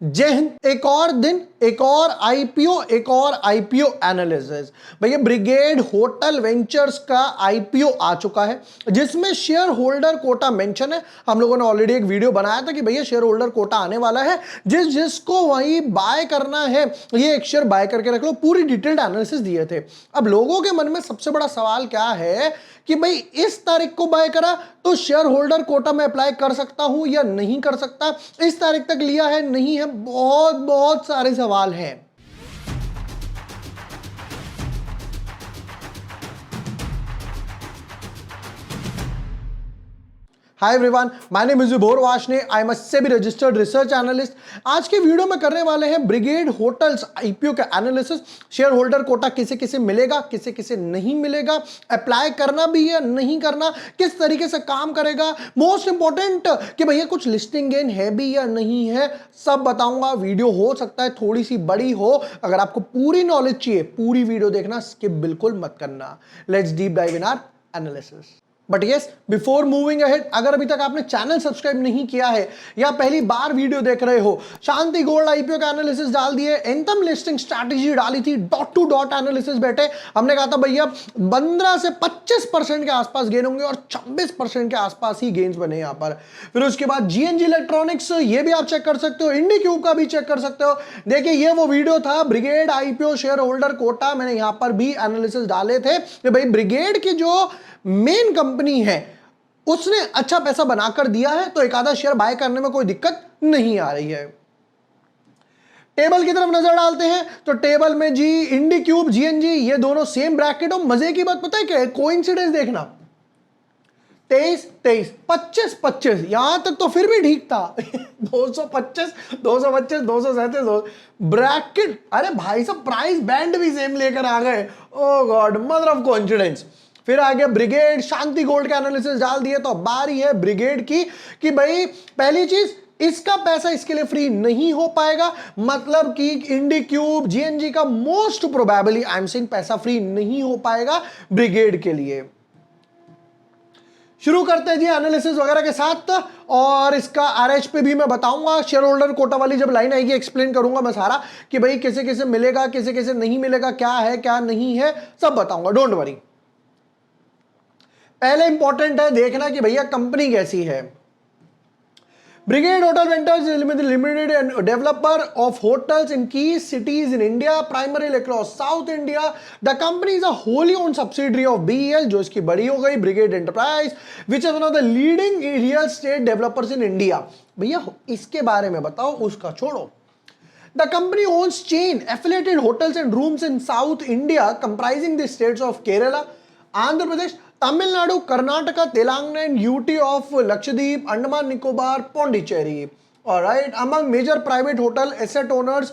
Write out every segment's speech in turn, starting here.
जय हिंद। एक और दिन, एक और आईपीओ एनालिसिस। भैया ब्रिगेड होटल वेंचर्स का आईपीओ आ चुका है जिसमें शेयर होल्डर कोटा मेंशन है। हम लोगों ने ऑलरेडी एक वीडियो बनाया था कि भैया शेयर होल्डर कोटा आने वाला है, जिसको वही बाय करना है ये एक शेयर बाय करके रख लो। पूरी डिटेल्ड एनालिसिस दिए थे। अब लोगों के मन में सबसे बड़ा सवाल क्या है कि भाई इस तारीख को बाय करा तो शेयर होल्डर कोटा में अप्लाई कर सकता हूं या नहीं कर सकता, इस तारीख तक लिया है नहीं है, बहुत बहुत सारे सवाल हैं। Hi everyone, my name is Vibhor Washne. I am a SEBI registered research analyst. आज के वीडियो में करने वाले हैं ब्रिगेड होटल्स आईपीओ का एनालिसिस। शेयर होल्डर कोटा किसे किसे मिलेगा, किसे किसे नहीं मिलेगा, अप्लाई करना भी है नहीं करना, किस तरीके से काम करेगा, मोस्ट इंपॉर्टेंट कि भैया कुछ लिस्टिंग गेन है भी या नहीं है, सब बताऊंगा। वीडियो हो सकता है थोड़ी सी बड़ी हो। अगर आपको पूरी नॉलेज चाहिए, पूरी वीडियो देखना, स्किप बिल्कुल मत करना। Let's deep dive in our analysis. But yes, before moving ahead, अगर अभी तक आपने चैनल सब्सक्राइब नहीं किया है या पहली बार वीडियो देख रहे हो, शांति गोल्ड आईपीओ का एनालिसिस डाल दिए, एंथम लिस्टिंग स्ट्रैटेजी डाली थी, डॉट टू डॉट एनालिसिस बैठे। हमने कहा था भैया 15 से 25% के आसपास गेन होंगे और 26% के आसपास ही गेन्स बने यहां पर। फिर उसके बाद जीएनजी इलेक्ट्रॉनिक्स, ये भी आप चेक कर सकते हो, इंडी क्यूब का भी चेक कर सकते हो। देखिए ये वो वीडियो था Brigade IPO shareholder quota, मैंने यहां पर भी एनालिसिस डाले थे कि भाई ब्रिगेड की जो मेन कंपनी है उसने अच्छा पैसा बनाकर दिया है तो एक आधा शेयर बाय करने में कोई दिक्कत नहीं आ रही है। टेबल की तरफ नजर डालते हैं तो टेबल में जी इंडी क्यूब, जीएनजी, ये दोनों सेम ब्रैकेट। और मजे की बात पता है क्या है, कोइंसिडेंस देखना, 23 23 25 25, यहां तक तो फिर भी ठीक था 225 225 237 ब्रैकेट। अरे भाई साहब प्राइस बैंड भी सेम लेकर आ गए। ओ गॉड, मदर ऑफ कोइंसिडेंस। फिर आगे ब्रिगेड शांति गोल्ड का एनालिसिस डाल दिए तो बारी है ब्रिगेड की कि भाई पहली चीज, इसका पैसा इसके लिए फ्री नहीं हो पाएगा। मतलब कि इंडी क्यूब, जीएनजी का most probably I am saying पैसा फ्री नहीं हो पाएगा ब्रिगेड के लिए। शुरू करते हैं जी एनालिसिस वगैरह के साथ। और इसका आरएच पे भी मैं बताऊंगा, शेयर होल्डर कोटा वाली जब लाइन आएगी एक्सप्लेन करूंगा मैं सारा कि भाई किसे किसे मिलेगा, किसे किसे नहीं मिलेगा, क्या है क्या नहीं है, सब बताऊंगा, डोंट वरी। पहले इंपॉर्टेंट है देखना कि भैया कंपनी कैसी है। Brigade Hotel Ventures Limited and developer of hotels in key cities in India, primary across South India. The company is a wholly owned subsidiary of BEL, जो इसकी बड़ी हो गई Brigade Enterprise, which is one of the leading real estate developers in India. भैया इसके बारे में बताओ, उसका छोड़ो। The company owns chain affiliated hotels and rooms in South India comprising the states of Kerala, Andhra Pradesh, Tamil Nadu, Karnataka, Telangana and UT of Lakshadweep, Andaman Nicobar, Pondicherry. Alright, among major private hotel asset owners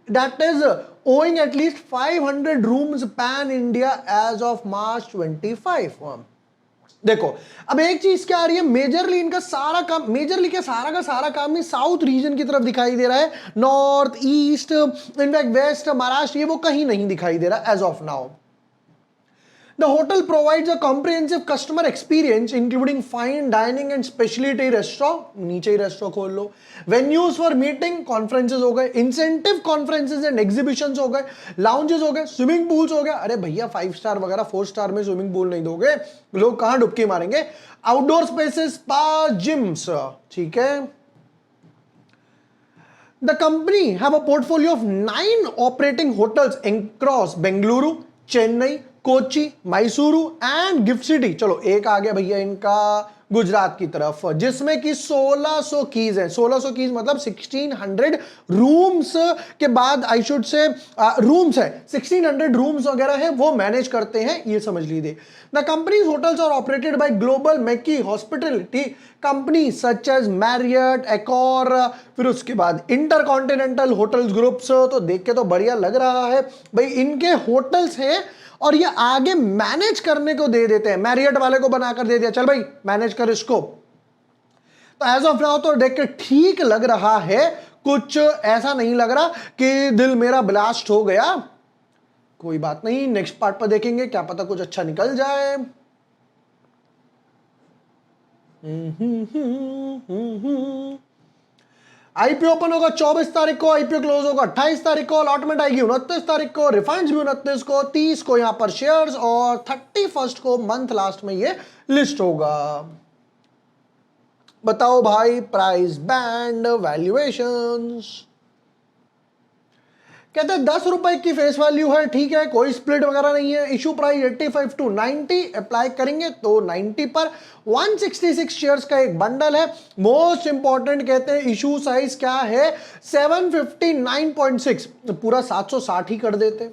that is owing at least 500 rooms pan India as of March 25. देखो अब एक चीज क्या आ रही है, majorly इनका सारा काम, मेजरली क्या सारा का सारा काम ही साउथ रीजन की तरफ दिखाई दे रहा है। North, east, in fact west, Maharashtra, ये वो कहीं नहीं दिखाई दे रहा as of now. The hotel provides a comprehensive customer experience including fine dining and specialty restaurant, नीचे ही रेस्टोरेंट खोल लो, venues for meeting, conferences हो गए, incentive conferences and exhibitions हो गए, lounges हो गए, swimming pools हो गए। अरे भैया 5 स्टार वगैरह 4 स्टार में स्विमिंग पूल नहीं दोगे, लोग कहां डुबकी मारेंगे। आउटडोर स्पेसेस, स्पा, जिम्स, ठीक है। The company have a portfolio of 9 operating hotels across Bengaluru, Chennai, Kochi, Mysuru and gift city. चलो एक आ गया भैया इनका गुजरात की तरफ, जिसमें कि 1600 कीज है। 1600 कीज मतलब 1600 रूम्स के बाद आई शुड से रूम्स है, 1600 रूम्स वगैरह है वो मैनेज करते हैं, ये समझ लीजिए। The companies hotels are operated by global मैकी hospitality company such as Marriott, Accor, फिर उसके बाद इंटरकॉन्टिनेंटल होटल्स ग्रुप्स। तो देख के तो बढ़िया लग रहा है भाई, इनके होटल्स हैं और ये आगे मैनेज करने को दे देते हैं। मैरियट वाले को बनाकर दे दिया, चल भाई मैनेज कर इसको। तो एज ऑफ नाउ तो देख के ठीक लग रहा है, कुछ ऐसा नहीं लग रहा कि दिल मेरा ब्लास्ट हो गया। कोई बात नहीं, नेक्स्ट पार्ट पर देखेंगे, क्या पता कुछ अच्छा निकल जाए। आईपीओ ओपन होगा 24 तारीख को, आईपीओ क्लोज होगा 28 तारीख को, अलॉटमेंट आएगी 29 तारीख को, रिफंड्स भी 29 को, 30 को यहां पर शेयर्स और 31 को मंथ लास्ट में ये लिस्ट होगा। बताओ भाई प्राइस बैंड, वैल्यूएशंस। कहते हैं 10 रुपए की फेस वैल्यू है, ठीक है, कोई स्प्लिट वगैरह नहीं है। इशू प्राइस 85 टू 90, अप्लाई करेंगे तो 90 पर 166 शेयर्स का एक बंडल है। मोस्ट इंपॉर्टेंट कहते हैं इशू साइज क्या है 759.6, पूरा 760 ही कर देते।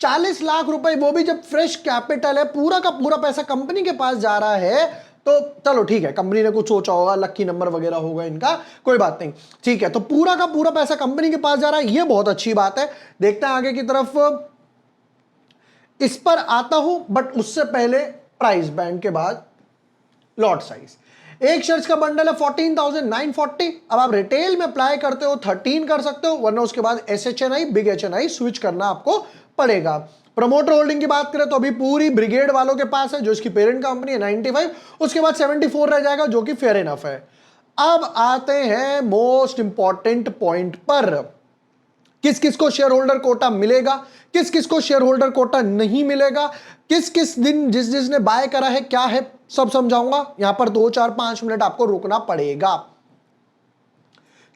40 लाख रुपए, वो भी जब फ्रेश कैपिटल है, पूरा का पूरा पैसा कंपनी के पास जा रहा है तो चलो ठीक है, कंपनी ने कुछ सोचा होगा, लक्की नंबर वगैरह होगा इनका, कोई बात नहीं, ठीक है। तो पूरा का पूरा पैसा कंपनी के पास जा रहा है, ये बहुत अच्छी बात है। देखते हैं आगे की तरफ, इस पर आता हूं बट उससे पहले प्राइस बैंड के बाद लॉट साइज। एक शेयर्स का बंडल है 14,940। अब आप रिटेल में अप्लाई करते हो 13 कर सकते हो, वरना उसके बाद एसएचएनआई, बिग एचएनआई स्विच करना आपको पड़ेगा। प्रमोटर होल्डिंग की बात करें तो अभी पूरी ब्रिगेड वालों के पास है, जो इसकी पेरेंट कंपनी है 95, उसके बाद 74 रह जाएगा, जो कि फेयर इनफ है। अब आते हैं मोस्ट इंपॉर्टेंट पॉइंट पर, किस किस को शेयर होल्डर कोटा मिलेगा, किस किस को शेयर होल्डर कोटा नहीं मिलेगा, किस किस दिन जिसने बाय करा है क्या है, सब समझाऊंगा। यहां पर 2 4 5 मिनट आपको रुकना पड़ेगा।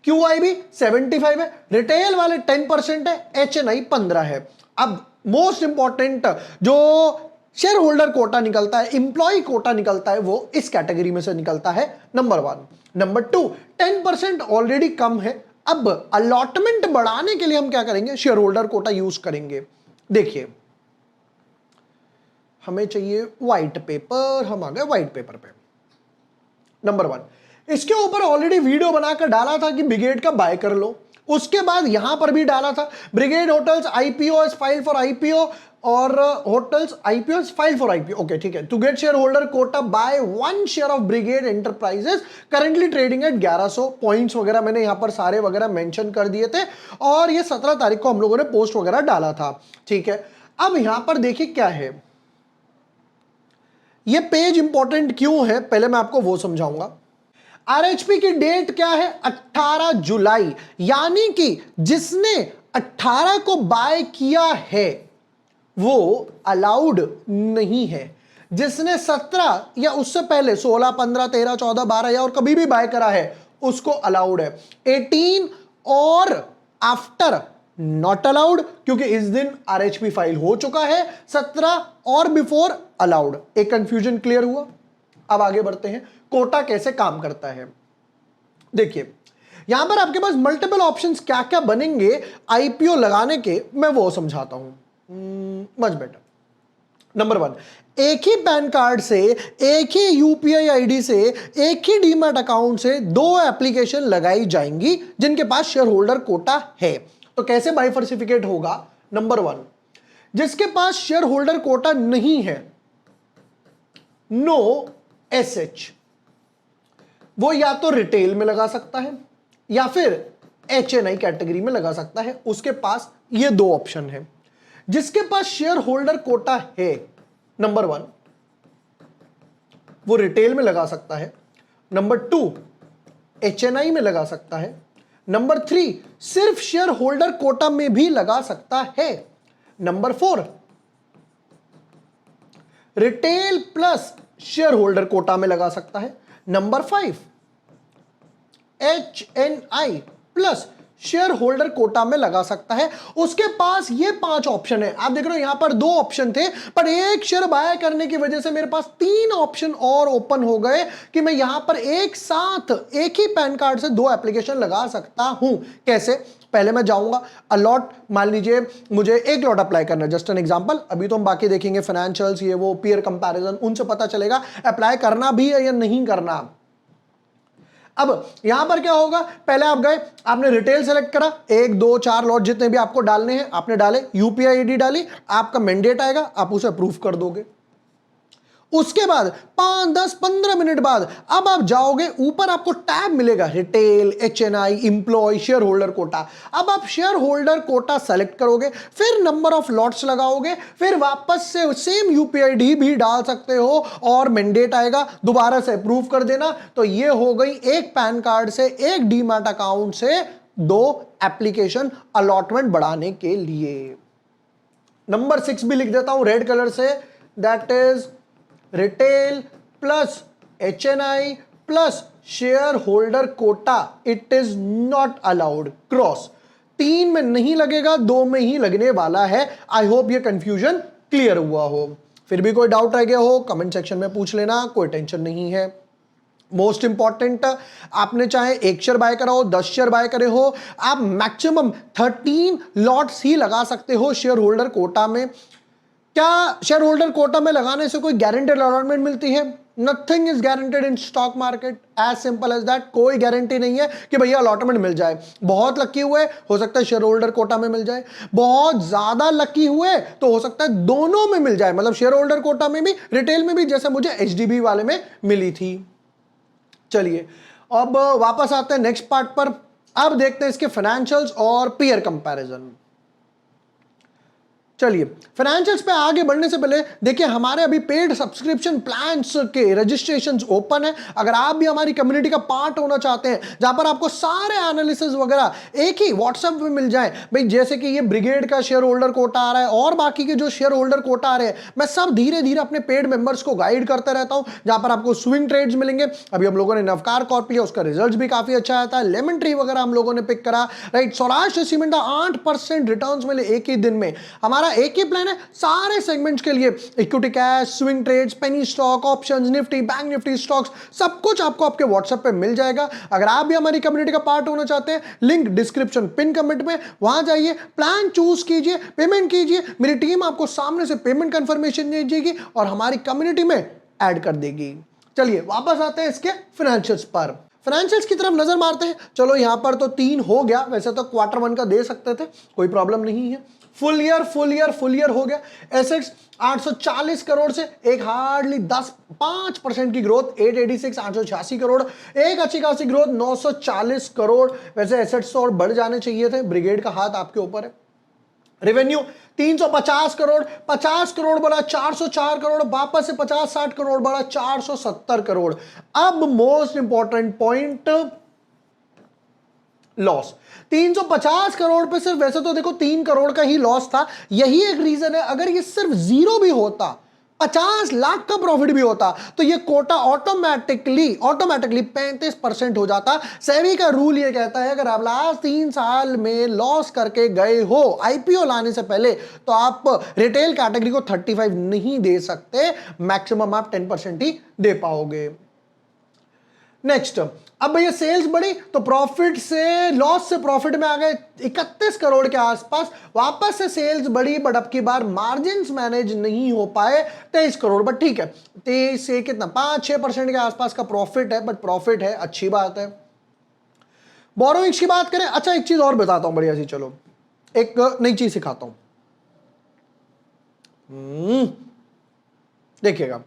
QIB 75 है, रिटेल वाले 10% है, एचएनआई 15 है। अब मोस्ट इंपॉर्टेंट जो शेयर होल्डर कोटा निकलता है, इंप्लॉय कोटा निकलता है, वो इस कैटेगरी में से निकलता है, नंबर 1। नंबर 2, 10% ऑलरेडी कम है। अब अलॉटमेंट बढ़ाने के लिए हम क्या करेंगे, शेयर होल्डर कोटा यूज करेंगे। देखिए हमें चाहिए व्हाइट पेपर, हम आ गए व्हाइट पेपर पे। नंबर 1, इसके ऊपर ऑलरेडी वीडियो बनाकर डाला था कि ब्रिगेड का बाय कर लो। उसके बाद यहां पर भी डाला था Brigade Hotels IPO is file for IPO, और hotels IPO is file for IPO. Okay ठीक है, to get shareholder quota buy 1 share of Brigade Enterprises currently trading at 1100 points वगैरह मैंने यहां पर सारे वगैरह मेंशन कर दिए थे, और ये 17 तारीख को हम लोगों ने पोस्ट वगैरह डाला था, ठीक है। अब यहां पर देखिए क्या है, ये पेज इंपॉर्टेंट क्यों है, पहले मैं आपको वो समझाऊंगा। आरएचपी की डेट क्या है 18 जुलाई, यानी कि जिसने 18 को बाय किया है वो अलाउड नहीं है। जिसने 17 या उससे पहले 16, 15, 13, 14, 12 या और कभी भी बाय करा है उसको अलाउड है। 18 और आफ्टर नॉट अलाउड, क्योंकि इस दिन आरएचपी फाइल हो चुका है। 17 और बिफोर अलाउड। एक कंफ्यूजन क्लियर हुआ। अब आगे बढ़ते हैं, कोटा कैसे काम करता है। देखिए यहां पर आपके पास मल्टीपल ऑप्शंस क्या क्या बनेंगे आईपीओ लगाने के, मैं वो समझाता हूं मच बेटर। नंबर 1, एक ही पैन कार्ड से, एक ही यूपीआई आईडी से, एक ही डीमैट अकाउंट से 2 एप्लीकेशन लगाई जाएंगी जिनके पास शेयर होल्डर कोटा है। तो कैसे बाइफर्सिफिकेट होगा। नंबर 1, जिसके पास शेयर होल्डर कोटा नहीं है, नो एसएच, वो या तो रिटेल में लगा सकता है या फिर एचएनआई कैटेगरी में लगा सकता है। उसके पास ये 2 ऑप्शन है। जिसके पास शेयर होल्डर कोटा है, नंबर 1 वो रिटेल में लगा सकता है, नंबर 2 एचएनआई में लगा सकता है, नंबर 3 सिर्फ शेयर होल्डर कोटा में भी लगा सकता है, number 4 retail plus shareholder quota में लगा सकता है, number 5 HNI plus shareholder quota में लगा सकता है। उसके पास ये 5 ऑप्शन है। आप देख रहे हो यहां पर 2 ऑप्शन थे, पर एक शेयर बाय करने की वजह से मेरे पास 3 ऑप्शन और ओपन हो गए कि मैं यहां पर एक साथ एक ही पैन कार्ड से 2 एप्लीकेशन लगा सकता हूं। कैसे, पहले मैं जाऊंगा अलॉट, मान लीजिए मुझे 1 लॉट अप्लाई करना है, जस्ट एन एग्जांपल। अभी तो हम बाकी देखेंगे फाइनेंशियल्स, ये वो पीयर कंपैरिजन, उनसे पता चलेगा अप्लाई करना भी है या नहीं करना। अब यहां पर क्या होगा, पहले आप गए, आपने रिटेल सेलेक्ट करा, 1 2 4 लॉट जितने भी आपको डालने हैं आपने डाले, यूपीआई आईडी डाली, आपका मैंडेट आएगा, आप उसे अप्रूव कर दोगे। उसके बाद 5, 10, 15 मिनट बाद अब आप जाओगे, ऊपर आपको टैब मिलेगा retail, HNI, employ, shareholder quota. अब आप शेयर होल्डर कोटा सेलेक्ट करोगे, फिर नंबर ऑफ लॉट्स लगाओगे, फिर वापस से सेम यूपीआईडी भी डाल सकते हो और मैंडेट आएगा, दोबारा से अप्रूव कर देना। तो ये हो गई एक पैन कार्ड से, एक डीमैट अकाउंट से 2 एप्लीकेशन अलॉटमेंट बढ़ाने के लिए। नंबर 6 भी लिख देता हूं रेड कलर से, that is retail plus HNI प्लस shareholder quota, it is not allowed cross. 3 में नहीं लगेगा, 2 में ही लगने वाला है। आई होप ये कंफ्यूजन क्लियर हुआ हो। फिर भी कोई डाउट रह गया हो कमेंट सेक्शन में पूछ लेना, कोई टेंशन नहीं है। मोस्ट इंपॉर्टेंट, आपने चाहे 1 शेयर बाय करा हो, 10 शेयर बाय करे हो, आप मैक्सिमम 13 लॉट्स ही लगा सकते हो शेयर होल्डर कोटा में। क्या शेयर होल्डर कोटा में लगाने से कोई गारंटेड अलॉटमेंट मिलती है? Nothing is guaranteed in stock market, as simple as that. कोई गारंटी नहीं है कि भैया अलॉटमेंट मिल जाए। बहुत लकी हुए हो सकता है शेयर होल्डर कोटा में मिल जाए, बहुत ज्यादा लकी हुए तो हो सकता है दोनों में मिल जाए, मतलब शेयर होल्डर कोटा में भी, रिटेल में भी, जैसे मुझे HDB वाले में मिली थी। चलिए अब वापस आते हैं नेक्स्ट पार्ट पर। अब देखते हैं इसके फाइनेंशियल्स और पीयर कंपैरिजन। चलिए फाइनेंशियल्स पे आगे बढ़ने से पहले देखिए, हमारे अभी पेड सब्सक्रिप्शन प्लान्स के रजिस्ट्रेशंस ओपन है। अगर आप भी हमारी कम्युनिटी का पार्ट होना चाहते हैं, जहां पर आपको सारे एनालिसिस वगैरह एक ही व्हाट्सएप में मिल जाए, भाई जैसे कि ये ब्रिगेड का शेयर होल्डर कोटा आ रहा है और बाकी के जो शेयर होल्डर कोटा आ रहे हैं, मैं सब धीरे धीरे अपने पेड मेंबर्स को गाइड करते रहता हूं, जहां पर आपको स्विंग ट्रेड्स मिलेंगे। अभी हम लोगों ने नवकार कॉर्प लिया, उसका रिजल्ट भी काफी अच्छा आता है। लेमन ट्री वगैरह हम लोगों ने पिक करा, राइट। सौराष्ट्र सीमेंट 8% रिटर्न्स मिले एक ही दिन में। हमारा एक ही प्लान है सारे सेगमेंट्स के लिए, equity cash, swing trades, penny stock, options, Nifty, bank Nifty stocks, सब कुछ आपको आपके व्हाट्सएप पे मिल जाएगा। अगर आप भी हमारी कम्युनिटी का पार्ट होना चाहते हैं, लिंक डिस्क्रिप्शन पिन कमेंट में, वहां जाइए, प्लान चूज कीजिए, पेमेंट कीजिए, मेरी टीम आपको सामने से पेमेंट कंफर्मेशन भेजेगी और हमारी कम्युनिटी में ऐड कर देगी। चलिए वापस आते हैं इसके फाइनेंशियल्स पर। फाइनेंशियल्स की तरफ नजर मारते हैं। चलो यहां पर तो 3 हो गया, वैसे तो Q1 का दे सकते थे, कोई प्रॉब्लम नहीं है। फुल ईयर हो गया। एसेट्स 840 करोड़ से एक हार्डली 5% की ग्रोथ, 886 करोड़, एक अच्छी खासी ग्रोथ 940 करोड़। वैसे एसेट्स तो और बढ़ जाने चाहिए थे, ब्रिगेड का हाथ आपके ऊपर है। रेवेन्यू 350 करोड़, 50 करोड़ बढ़ा 404 करोड़, वापस से 50-60 करोड़ बढ़ा 470 करोड़। अब most important point, loss 350 crore पे सिर्फ, वैसे तो देखो 3 करोड़ का ही लॉस था। यही एक रीजन है, अगर ये सिर्फ 0 भी होता, 50 लाख का प्रॉफिट भी होता, तो ये कोटा ऑटोमेटिकली 35% हो जाता। सेबी का रूल ये कहता है, अगर आप लास्ट 3 साल में लॉस करके गए हो आईपीओ लाने से पहले, तो आप रिटेल कैटेगरी को 35 नहीं दे सकते, मैक्सिमम आप 10% ही दे पाओगे। नेक्स्ट, अब भैया सेल्स बढ़ी तो प्रॉफिट से, लॉस से प्रॉफिट में आ गए 31 करोड़ के आसपास। वापस से सेल्स बढ़ी, बट अब की बार मार्जिन्स मैनेज नहीं हो पाए, 23 करोड़। बट ठीक है, 23 से कितना 5-6% के आसपास का प्रॉफिट है, बट प्रॉफिट है, अच्छी बात है। बोरोइंग्स की बात करें, अच्छा एक चीज और बताता हूं बढ़िया सी, चलो एक नई चीज सिखाता हूं। देखिएगा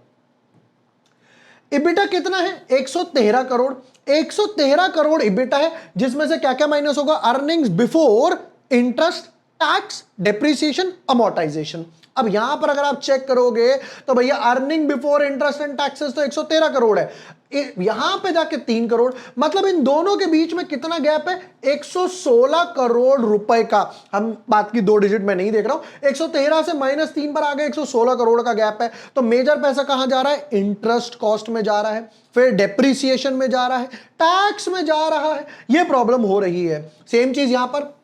इबिटा कितना है, 113 करोड़। 113 करोड़ इबिटा है, जिसमें से क्या क्या माइनस होगा, earnings before interest, tax, depreciation, amortisation. अब यहां पर अगर आप चेक करोगे तो भैया earning before interest and taxes तो 113 करोड़ है, यहां पे जाके 3 करोड़, मतलब इन दोनों के बीच में कितना गैप है, 116 करोड़ रुपए का। हम बात की 2 डिजिट में नहीं देख रहा हूं, 113 से -3 पर आ गए, 116 करोड़ का गैप है। तो मेजर पैसा कहां जा रहा है, इंटरेस्ट कॉस्ट में जा रहा है, फिर डेप्रिसिएशन में जा रहा है, टैक्स में जा रहा है, यह प्रॉब्लम हो रही है। सेम चीज यहां पर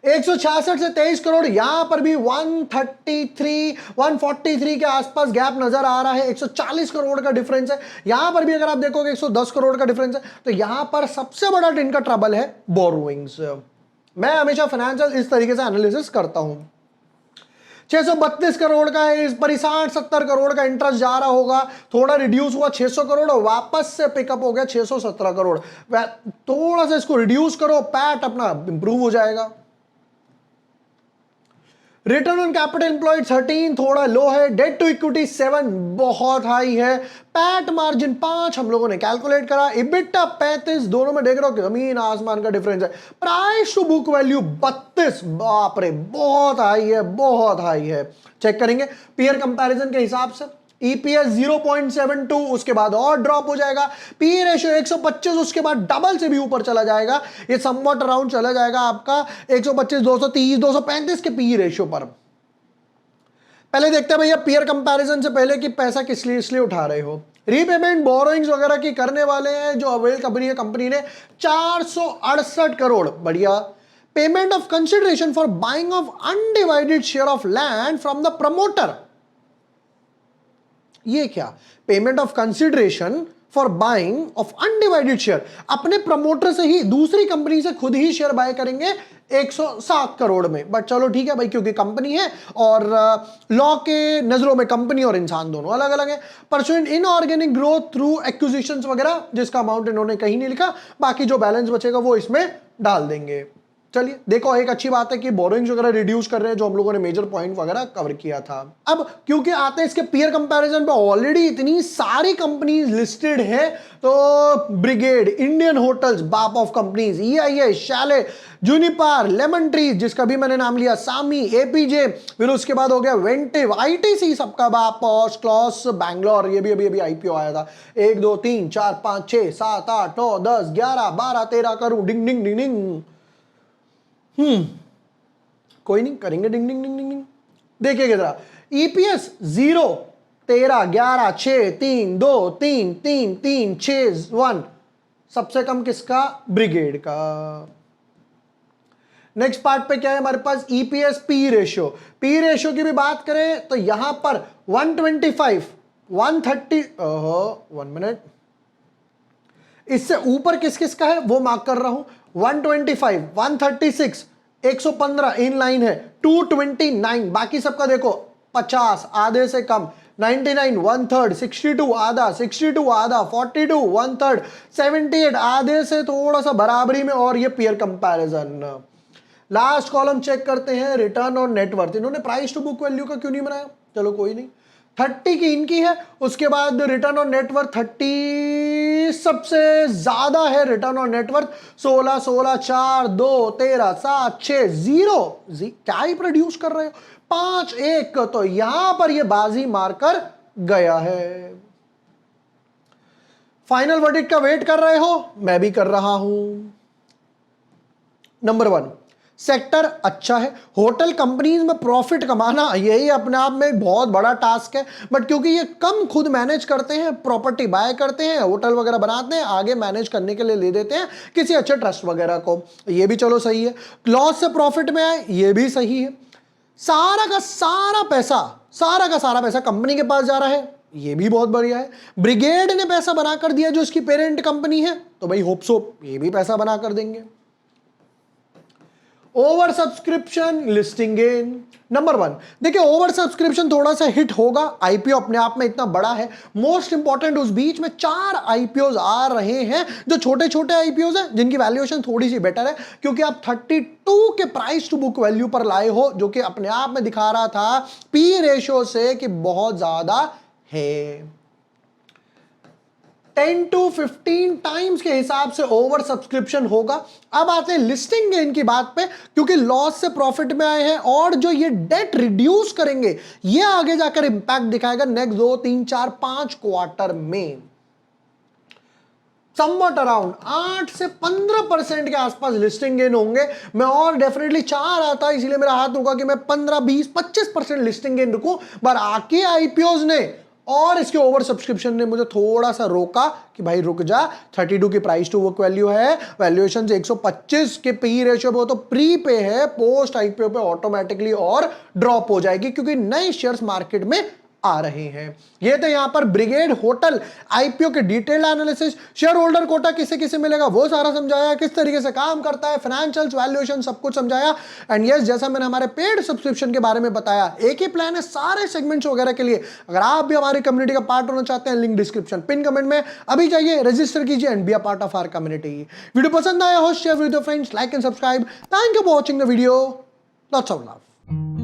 166 से 23 करोड़, यहां पर भी 143 के आसपास गैप नजर आ रहा है, 140 करोड़ का डिफरेंस है। यहां पर भी अगर आप देखोगे 110 करोड़ का डिफरेंस है। तो यहां पर सबसे बड़ा इनका ट्रबल है बोरोइंग्स। मैं हमेशा फाइनेंशियल इस तरीके से एनालिसिस करता हूं। 632 करोड़ का है, इस पर 60-70 करोड़ का इंटरेस्ट जा रहा होगा, थोड़ा रिड्यूस हुआ 600 करोड़, वापस से पिकअप हो गया 617 करोड़। थोड़ा सा इसको रिड्यूस करो, पैट अपना इंप्रूव हो जाएगा। रिटर्न ऑन कैपिटल एम्प्लॉयड 13 थोड़ा लो है, डेट टू इक्विटी 7 बहुत हाई है, पैट मार्जिन 5 हम लोगों ने कैलकुलेट करा, इबिटा 35, दोनों में देख रहे हो कि जमीन आसमान का डिफरेंस है। प्राइस टू बुक वैल्यू 32, बाप रे बहुत हाई है, बहुत हाई है। चेक करेंगे पीयर कंपैरिजन के हिसाब से, ईपीएस 0.72, उसके बाद और ड्रॉप हो जाएगा, पी रेशियो 125, उसके बाद डबल से भी ऊपर चला जाएगा, ये समवॉट अराउंड चला जाएगा आपका 125, 230, 235 के पी रेशियो पर। पहले देखते हैं भैया पीयर कंपैरिजन से पहले कि पैसा किस लिए इसलिए उठा रहे हो। रीपेमेंट बोरोइंग्स वगैरह की करने वाले हैं जो अवेल कंपनी ने 468 करोड़, बढ़िया। Payment of consideration for buying of undivided share of land from the promoter, ये क्या, payment of consideration for buying of undivided share, अपने प्रमोटर से ही दूसरी कंपनी से खुद ही शेयर बाय करेंगे 107 करोड़ में। बट चलो ठीक है भाई, क्योंकि कंपनी है और लॉ के नजरों में कंपनी और इंसान दोनों अलग अलग है। Pursuant inorganic growth through acquisitions वगैरह, जिसका अमाउंट इन्होंने कहीं नहीं लिखा, बाकी जो बैलेंस बचेगा वो इसमें डाल देंगे। चलिए देखो, एक अच्छी बात है कि बोरोइंग्स वगैरह रिड्यूस कर रहे हैं, जो हम लोगों ने मेजर पॉइंट वगैरह कवर किया था। अब क्योंकि आते हैं इसके पीयर कंपैरिजन पे, ऑलरेडी इतनी सारी कंपनीज लिस्टेड है, तो ब्रिगेड, इंडियन होटल्स बाप of companies, EIH, Chalet, Juniper, Lemon Tree जिसका भी मैंने नाम लिया, सामी, एपीजे, फिर उसके बाद हो गया वेंटिव, आईटीसी सबका बाप, पॉश, क्लॉस, बैंगलोर, ये भी अभी आईपीओ आया था। 1 2 3 4 5 6 7 8 9 10 11 12 13 करूं, डिंग डिंग डिंग डिंग। कोई नहीं, करेंगे डिंग डिंग डिंग डिंग। देखिएगा जरा, ईपीएस 0, 13, 11, 6, 3, 2, 3, 3, 3, 6, 1, सबसे कम किसका, ब्रिगेड का। नेक्स्ट पार्ट पे क्या है हमारे पास, EPS P ratio. P ratio की भी बात करें तो यहां पर 125, 130, ओहो 1 मिनट, इससे ऊपर किस किस का है वो मार्क कर रहा हूं, 125, 136, 115 इन लाइन है, 229, बाकी सबका देखो 50 आधे से कम, 99 1/3, 62 आधा, 62 आधा, 42 1/3, 78 आधे से थोड़ा सा बराबरी में, और ये peer comparison. Last column check करते हैं, रिटर्न ऑन नेटवर्थ। इन्होंने प्राइस टू बुक वैल्यू का क्यों नहीं बनाया, चलो कोई नहीं, 30 की इनकी है, उसके बाद रिटर्न ऑन नेटवर्थ 30 सबसे ज्यादा है, रिटर्न ऑन नेटवर्थ 16, 16, 4, 2, 13, 7, 6, 0, क्या ही प्रोड्यूस कर रहे हो, 5, 1, तो यहां पर ये बाजी मारकर गया है। फाइनल वर्डिक्ट का वेट कर रहे हो, मैं भी कर रहा हूं। नंबर 1, सेक्टर अच्छा है, होटल कंपनीज में प्रॉफिट कमाना यही अपने आप में एक बहुत बड़ा टास्क है, बट क्योंकि ये कम खुद मैनेज करते हैं, प्रॉपर्टी बाय करते हैं, होटल वगैरह बनाते हैं, आगे मैनेज करने के लिए ले देते हैं किसी अच्छे ट्रस्ट वगैरह को, ये भी चलो सही है। लॉस से प्रॉफिट में आए, ये भी सही है। सारा का सारा पैसा कंपनी के पास जा रहा है, ये भी बहुत बढ़िया है। ब्रिगेड ने पैसा बनाकर दिया जो इसकी पेरेंट कंपनी है, तो भाई होप सो ये भी पैसा बनाकर देंगे। Over subscription, listing gain. Number 1, देखिए ओवर सब्सक्रिप्शन थोड़ा सा हिट होगा, आईपीओ अपने आप में इतना बड़ा है। मोस्ट इंपॉर्टेंट, उस बीच में 4 आईपीओज आ रहे हैं जो छोटे छोटे आईपीओज हैं, जिनकी वैल्यूएशन थोड़ी सी बेटर है, क्योंकि आप 32 के प्राइस टू बुक वैल्यू पर लाए हो, जो कि अपने आप में दिखा रहा था पी रेशियो से कि बहुत ज्यादा है। 10 to 15 टाइम्स के हिसाब से ओवर सब्सक्रिप्शन होगा। अब आते हैं लिस्टिंग गेन की बात पे, क्योंकि लॉस से प्रॉफिट में आए हैं, और जो ये डेट रिड्यूस करेंगे ये आगे जाकर इंपैक्ट दिखाएगा नेक्स्ट 2, 3, 4, 5 क्वार्टर में। समवट अराउंड 8 से 15% के आसपास लिस्टिंग गेन होंगे। मैं और डेफिनेटली चाह रहा था, इसीलिए मेरा हाथ रुका कि मैं 15, 20, 25% लिस्टिंग गेन रुकूं, पर आके आईपीओज ने और इसके ओवर सब्सक्रिप्शन ने मुझे थोड़ा सा रोका कि भाई रुक जा, 32 की प्राइस टू बुक वैल्यू है, वैल्यूएशन 125 के पी रेशियो पे, वो तो प्री पे है, पोस्ट आईपीओ पे ऑटोमेटिकली और ड्रॉप हो जाएगी, क्योंकि नए शेयर्स मार्केट में आ रहे हैं। ये तो यहां पर ब्रिगेड होटल आईपीओ के detailed analysis, shareholder quota किसे किसे मिलेगा वो सारा समझाया, किस तरीके से काम करता है, फाइनेंशियल्स, वैल्यूएशन सब कुछ समझाया। एंड यस, जैसा मैंने हमारे पेड सब्सक्रिप्शन के बारे में बताया, एक ही प्लान है सारे सेगमेंट्स वगैरह के लिए। अगर आप भी हमारी कम्युनिटी का पार्ट होना चाहते हैं, लिंक डिस्क्रिप्शन पिन कमेंट में, अभी जाइए रजिस्टर कीजिए and be a part of our community. Video पसंद आया हो, share with your friends, like and subscribe. Thank you for watching the video, lots of love.